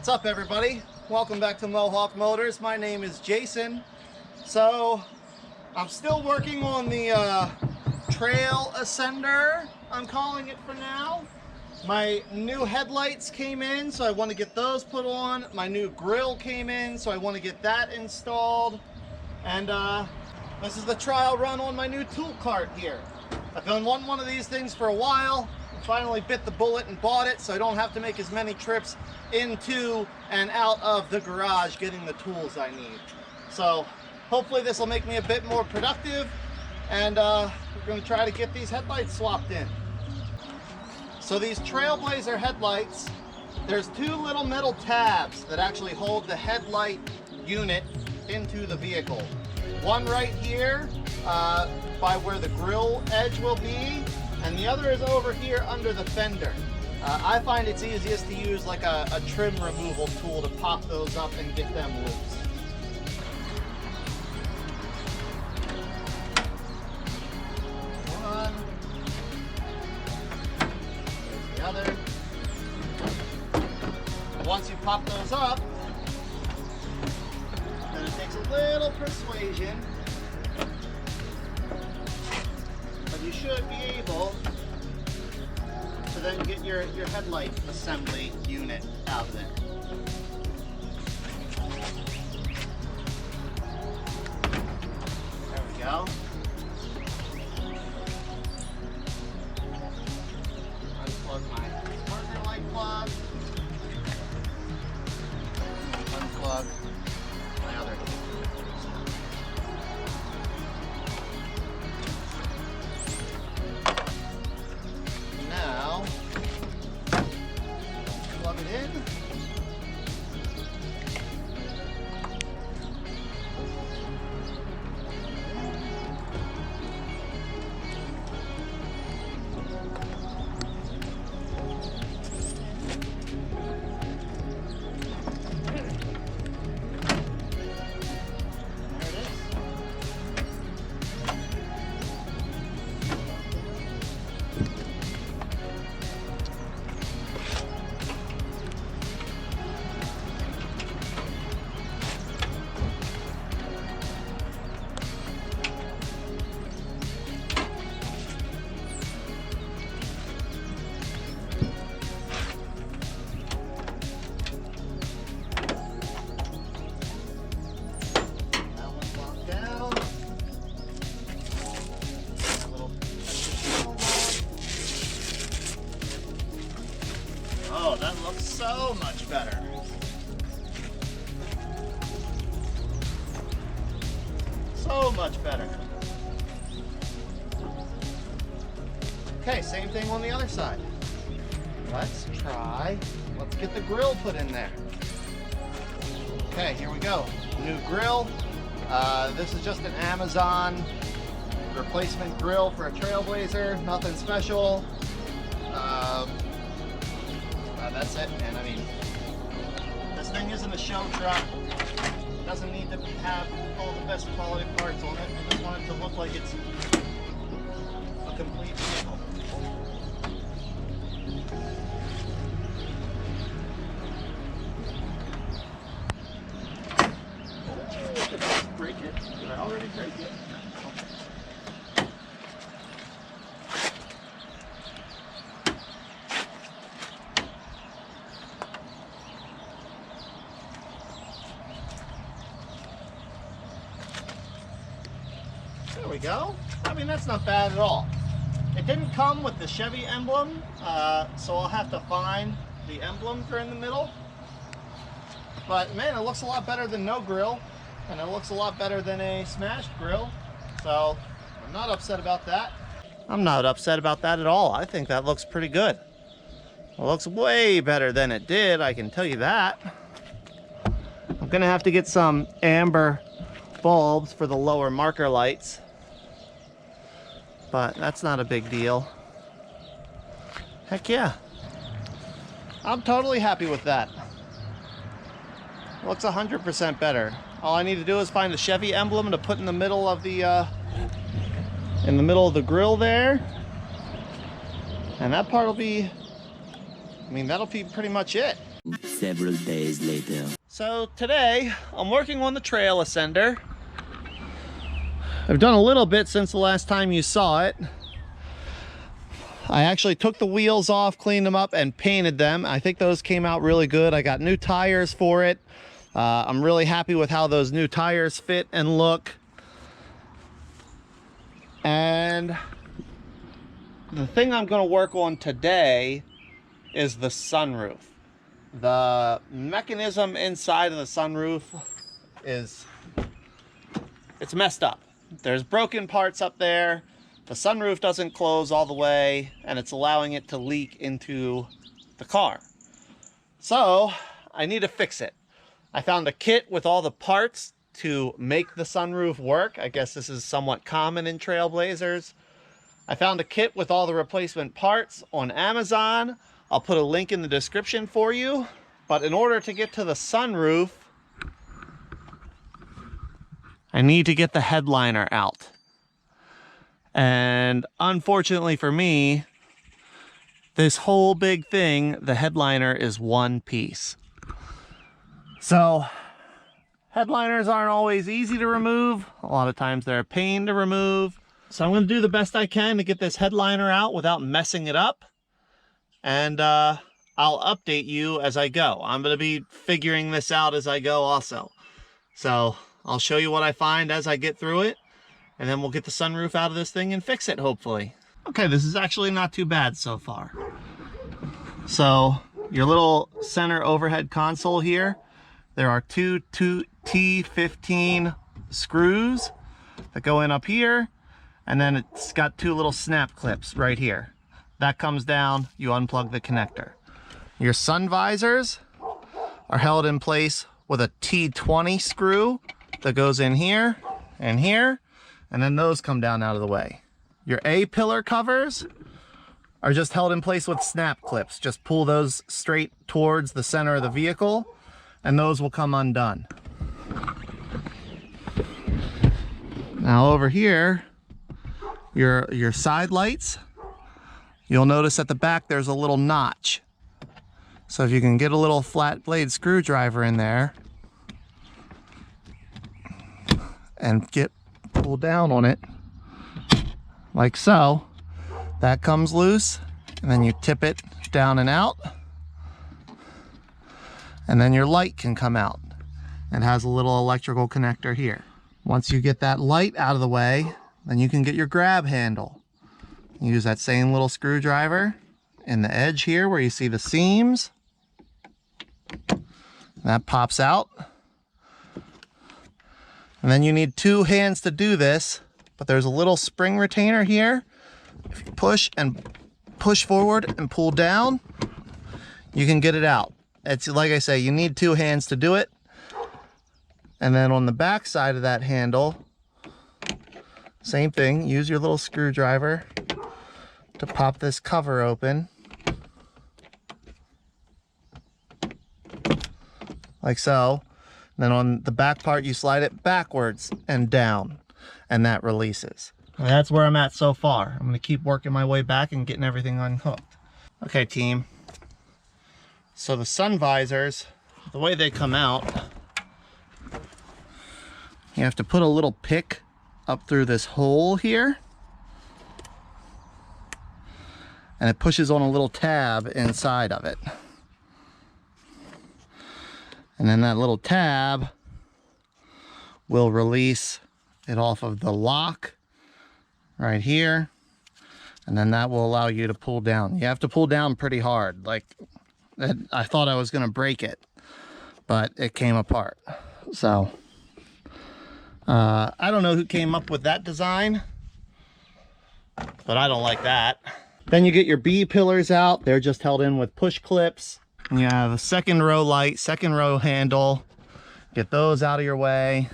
What's up, everybody? Welcome back to Mohawk Motors. My name is Jason. So I'm still working on the Trail Ascender, I'm calling it for now. My new headlights came in, so I want to get those put on. My new grill came in, so I want to get that installed. And this is the trial run on my new tool cart here. I've been wanting one of these things for a while. I finally bit the bullet and bought it, so I don't have to make as many trips into and out of the garage getting the tools I need. So hopefully this will make me a bit more productive, and we're going to try to get these headlights swapped in. So these Trailblazer headlights, there's two little metal tabs that actually hold the headlight unit into the vehicle. One right here by where the grill edge will be, and the other is over here under the fender. I find it's easiest to use like a trim removal tool to pop those up and get them loose. One. There's the other. Once you pop those up, then it takes a little persuasion, but you should be able to then get your headlight assembly unit out of there. There we go. Unplug my partner light plug. Unplug my other. Now, plug it in. Oh, that looks so much better. So much better. Okay, same thing on the other side. Let's get the grill put in there. Okay, here we go. New grill. This is just an Amazon replacement grill for a Trailblazer. Nothing special. That's it, and I mean, this thing isn't a show truck. It doesn't need to have all the best quality parts on it. I just want it to look like it's a complete vehicle. Oh, did I break it? Did I already break it? There we go. I mean, that's not bad at all. It didn't come with the Chevy emblem, so I'll have to find the emblem for in the middle. But man, it looks a lot better than no grill, and it looks a lot better than a smashed grill. So I'm not upset about that. I'm not upset about that at all. I think that looks pretty good. It looks way better than it did, I can tell you that. I'm gonna have to get some amber bulbs for the lower marker lights, but that's not a big deal. Heck yeah. I'm totally happy with that. It looks 100% better. All I need to do is find the Chevy emblem to put in the middle of the grill there. And that part will be, I mean, that'll be pretty much it. Several days later. So today I'm working on the Trail Ascender. I've done a little bit since the last time you saw it. I actually took the wheels off, cleaned them up, and painted them. I think those came out really good. I got new tires for it. I'm really happy with how those new tires fit and look. And the thing I'm going to work on today is the sunroof. The mechanism inside of the sunroof it's messed up. There's broken parts up there. The sunroof doesn't close all the way, and it's allowing it to leak into the car. So I need to fix it. I found a kit with all the parts to make the sunroof work. I guess this is somewhat common in Trailblazers. I found a kit with all the replacement parts on Amazon. I'll put a link in the description for you. But in order to get to the sunroof, I need to get the headliner out. And unfortunately for me, this whole big thing, the headliner is one piece. So headliners aren't always easy to remove. A lot of times they're a pain to remove. So I'm going to do the best I can to get this headliner out without messing it up. And I'll update you as I go. I'm going to be figuring this out as I go also. So I'll show you what I find as I get through it. And then we'll get the sunroof out of this thing and fix it, hopefully. Okay, this is actually not too bad so far. So your little center overhead console here, there are two T15 screws that go in up here, and then it's got two little snap clips right here. That comes down, you unplug the connector. Your sun visors are held in place with a T20 screw that goes in here and here, and then those come down out of the way. Your A-pillar covers are just held in place with snap clips. Just pull those straight towards the center of the vehicle, and those will come undone. Now over here, your side lights, you'll notice at the back there's a little notch. So if you can get a little flat blade screwdriver in there and pull down on it like so, that comes loose, and then you tip it down and out, and then your light can come out. It has a little electrical connector here. Once you get that light out of the way, then you can get your grab handle. Use that same little screwdriver in the edge here where you see the seams. That pops out. And then you need two hands to do this, but there's a little spring retainer here. If you push forward and pull down, you can get it out. It's like I say, you need two hands to do it. And then on the back side of that handle, same thing, use your little screwdriver to pop this cover open. Like so. Then on the back part, you slide it backwards and down, and that releases. And that's where I'm at so far. I'm gonna keep working my way back and getting everything unhooked. Okay, team. So the sun visors, the way they come out, you have to put a little pick up through this hole here, and it pushes on a little tab inside of it. And then that little tab will release it off of the lock right here. And then that will allow you to pull down. You have to pull down pretty hard. Like, I thought I was gonna break it, but it came apart. So, I don't know who came up with that design, but I don't like that. Then you get your B pillars out. They're just held in with push clips. And you have a second row light, second row handle. Get those out of your way.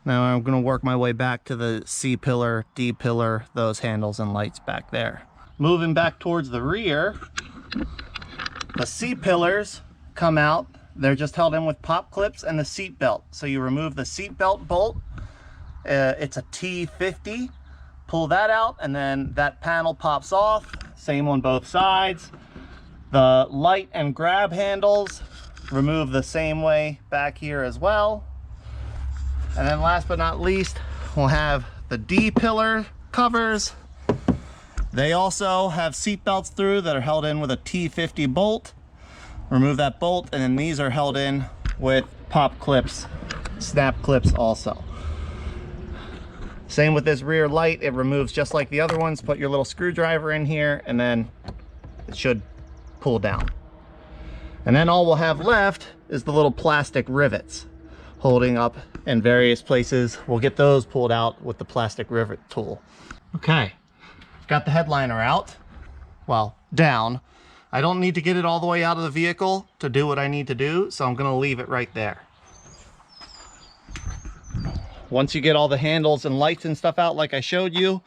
Now I'm gonna work my way back to the C pillar, D pillar, those handles and lights back there. Moving back towards the rear, the C pillars come out. They're just held in with pop clips and the seat belt. So you remove the seat belt bolt. It's a T50. Pull that out, and then that panel pops off. Same on both sides. The light and grab handles remove the same way back here as well. And then last but not least, we'll have the D pillar covers. They also have seat belts through that are held in with a T50 bolt. Remove that bolt, and then these are held in with pop clips, snap clips also. Same with this rear light, it removes just like the other ones. Put your little screwdriver in here and then it should pull down. And then all we'll have left is the little plastic rivets holding up in various places. We'll get those pulled out with the plastic rivet tool. Okay, got the headliner out, well, down. I don't need to get it all the way out of the vehicle to do what I need to do, so I'm gonna leave it right there. Once you get all the handles and lights and stuff out like I showed you,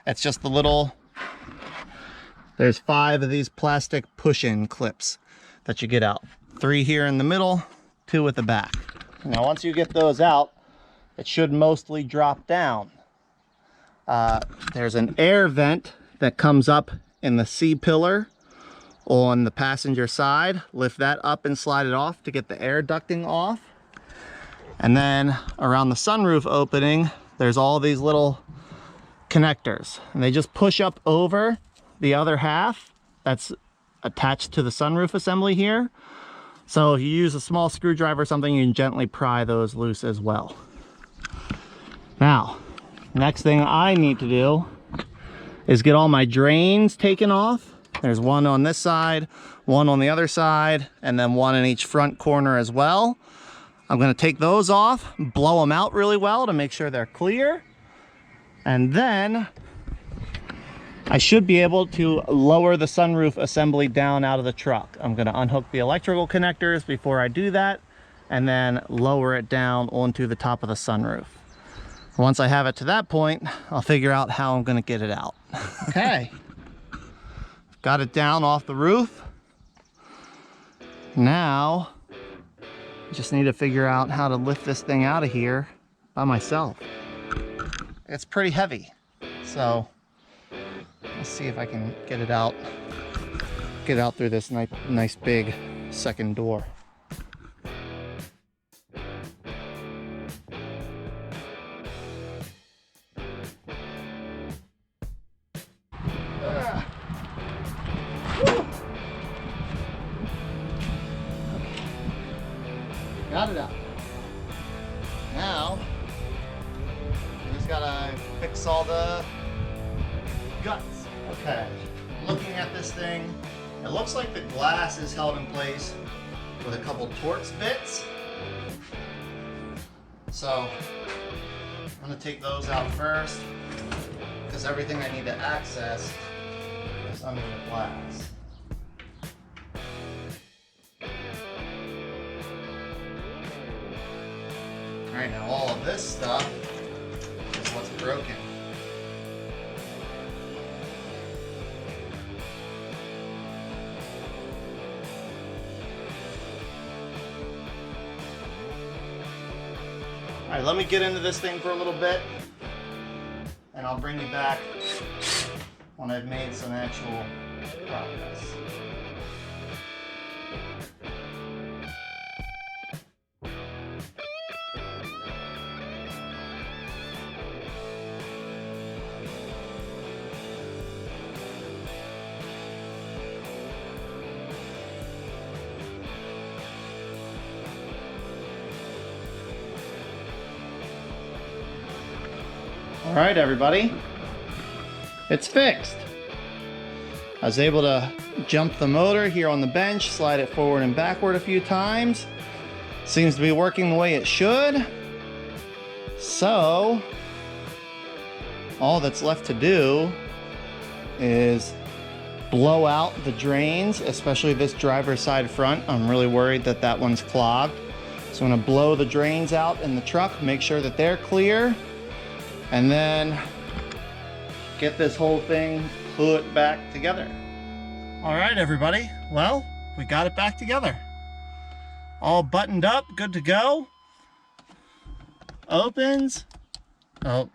it's just the little, there's 5 of these plastic push-in clips that you get out. 3 here in the middle, 2 at the back. Now once you get those out, it should mostly drop down. There's an air vent that comes up in the C pillar on the passenger side. Lift that up and slide it off to get the air ducting off. And then around the sunroof opening, there's all these little connectors, and they just push up over the other half that's attached to the sunroof assembly here. So if you use a small screwdriver or something, you can gently pry those loose as well. Now, next thing I need to do is get all my drains taken off. There's one on this side, one on the other side, and then one in each front corner as well. I'm going to take those off, blow them out really well to make sure they're clear. And then I should be able to lower the sunroof assembly down out of the truck. I'm going to unhook the electrical connectors before I do that, and then lower it down onto the top of the sunroof. Once I have it to that point, I'll figure out how I'm going to get it out. Okay. Got it down off the roof. Now, just need to figure out how to lift this thing out of here by myself. It's pretty heavy, so let's see if I can get it out through this nice big second door. Got it out. Now, we just gotta fix all the guts. Okay, looking at this thing, it looks like the glass is held in place with a couple Torx bits. So, I'm gonna take those out first, because everything I need to access is under the glass. Alright, now all of this stuff is what's broken. Alright, let me get into this thing for a little bit, and I'll bring you back when I've made some actual progress. All right, everybody, it's fixed. I was able to jump the motor here on the bench, slide it forward and backward a few times. Seems to be working the way it should. So, all that's left to do is blow out the drains, especially this driver's side front. I'm really worried that that one's clogged. So I'm gonna blow the drains out in the truck, make sure that they're clear, and then get this whole thing put back together. All right, everybody. Well, we got it back together. All buttoned up, good to go. Opens. Oh,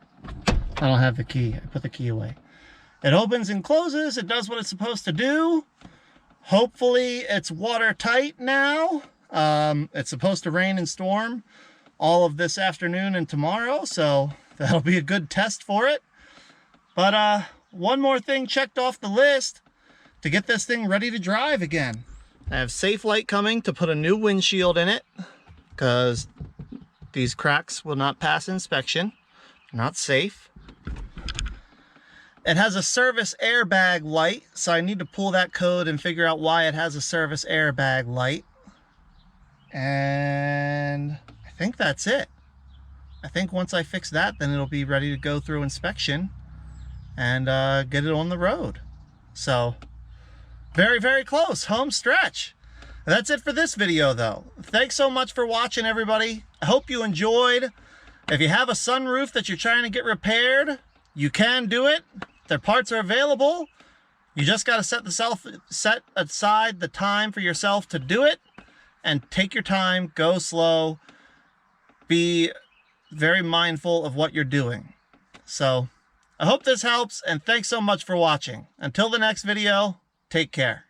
I don't have the key. I put the key away. It opens and closes. It does what it's supposed to do. Hopefully it's watertight now. It's supposed to rain and storm all of this afternoon and tomorrow, so that'll be a good test for it. But one more thing checked off the list to get this thing ready to drive again. I have Safe Light coming to put a new windshield in it, because these cracks will not pass inspection. Not safe. It has a service airbag light, so I need to pull that code and figure out why it has a service airbag light. And I think that's it. I think once I fix that, then it'll be ready to go through inspection and get it on the road. So very, very close, home stretch. That's it for this video though. Thanks so much for watching, everybody. I hope you enjoyed. If you have a sunroof that you're trying to get repaired, you can do it. Their parts are available. You just got to set aside the time for yourself to do it, and take your time, go slow, be very mindful of what you're doing. So I hope this helps, and thanks so much for watching. Until the next video, take care.